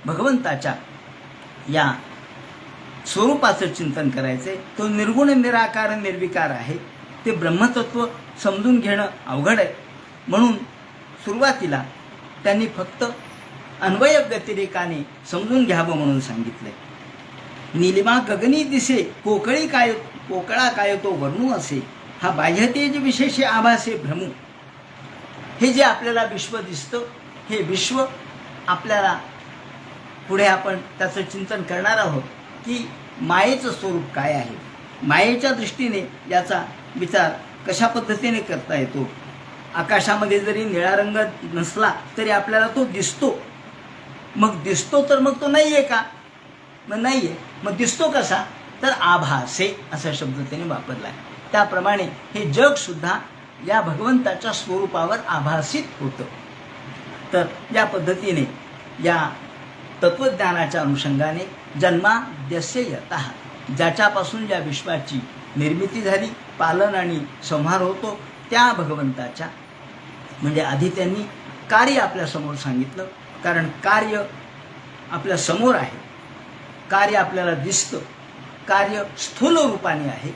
भगवंताच्या या स्वरूपाचं चिंतन करायचे, तो निर्गुण, निराकार, निर्विकार आहे. ते ब्रह्मतत्व समजून घेणं अवघड आहे. म्हणून सुरुवातीला त्यांनी फक्त अन्वय व्यतिरेकाने समजून घ्यावं म्हणून सांगितलंय. नीलिमा गगनी दिसे, पोकळा काय तो वर्णू असे, हा बाह्यतेज विशेष आभासे भ्रमू. हे जे आपल्याला विश्व दिसतं, हे विश्व आपल्याला पुढे आपण त्याचं चिंतन करणार आहोत की मायेचं स्वरूप काय आहे. मायेच्या दृष्टीने याचा विचार कशा पद्धतीने करता येतो. आकाशामध्ये जरी निळा रंग नसला तरी आपल्याला तो दिसतो. मग दिसतो तर मग तो नाही आहे का? मग नाही आहे. मग दिसतो कसा? तर आभासे असा शब्द त्याने वापरला आहे. त्याप्रमाणे हे जग सुद्धा या भगवंताच्या स्वरूपावर आभासित होतं. तर या पद्धतीने या तत्वज्ञानाच्या अनुषंगाने जन्माद्यस्य यतः, ज्याच्यापासून या विश्वाची निर्मिती झाली, पालन आणि संहार होतो, त्या भगवंताच्या, म्हणजे आधी त्यांनी कार्य आपल्यासमोर सांगितलं. कारण कार्य आपल्या समोर आहे, कार्य आपल्याला दिसतं, कार्य स्थूल रूपाने आहे.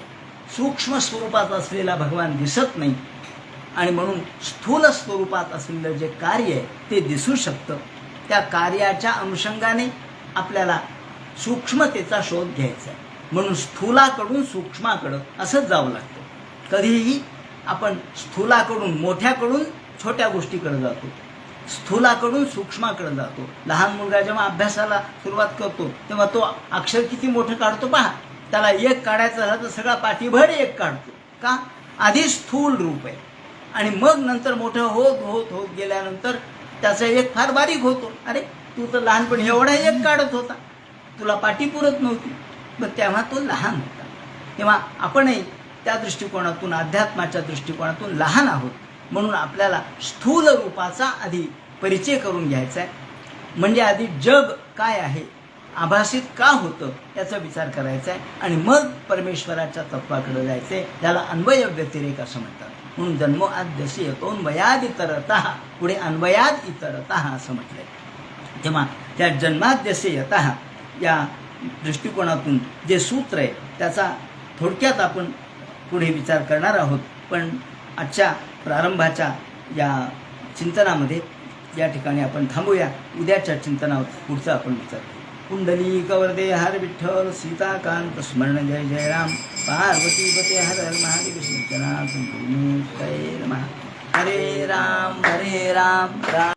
सूक्ष्म स्वरूपात असलेला भगवान दिसत नाही आणि म्हणून स्थूल स्वरूपात असलेलं जे कार्य आहे ते दिसू शकतं. त्या कार्याच्या अनुषंगाने आपल्याला सूक्ष्मतेचा शोध घ्यायचा आहे. म्हणून स्थूलाकडून सूक्ष्माकडं असंच जावं लागतं. कधीही आपण स्थूलाकडून, मोठ्याकडून छोट्या गोष्टीकडे जातो, स्थूलाकडून सूक्ष्माकडे जातो. लहान मुलगा जेव्हा अभ्यासाला सुरुवात करतो तेव्हा तो अक्षर किती मोठं काढतो पहा. त्याला एक काढायचं झालं तर सगळा पाठीभर एक काढतो. का? आधी स्थूल रूप आहे आणि मग नंतर मोठं होत होत होत गेल्यानंतर त्याचा एक फार बारीक होतो. अरे तू तर लहानपणी एवढा एक काढत होता, तुला पाठी पुरत नव्हती. मग तेव्हा तो लहान होता. तेव्हा आपणही त्या दृष्टिकोनातून, अध्यात्माच्या दृष्टिकोनातून लहान आहोत. म्हणून आपल्याला स्थूल रूपाचा आधी परिचय करून घ्यायचा आहे. म्हणजे आधी जग काय आहे, आभासित का होतं याचा विचार करायचा आहे आणि मग परमेश्वराच्या तत्वाकडे जायचं आहे. त्याला अन्वय व्यतिरेक असं म्हणतात. म्हणून जन्मोआद्यस्य यतोन्वयाद इतरतः, पुढे अन्वयाद इतरतः असं म्हटलंय. तेव्हा त्या जन्माद्यस्य यतः या दृष्टिकोनातून जे सूत्र आहे त्याचा थोडक्यात आपण पुढे विचार करणार आहोत. पण आजच्या प्रारंभाच्या या चिंतनामध्ये या ठिकाणी आपण थांबूया. उद्याच्या चिंतनावर पुढचा आपण विचार करू. कुंडली कवरदे हर विठ्ठल, सीताकांत स्मरण जय जय राम, पार्वती पते हर हर महादेव, श्रीजनार्दन नमः. हरे राम राम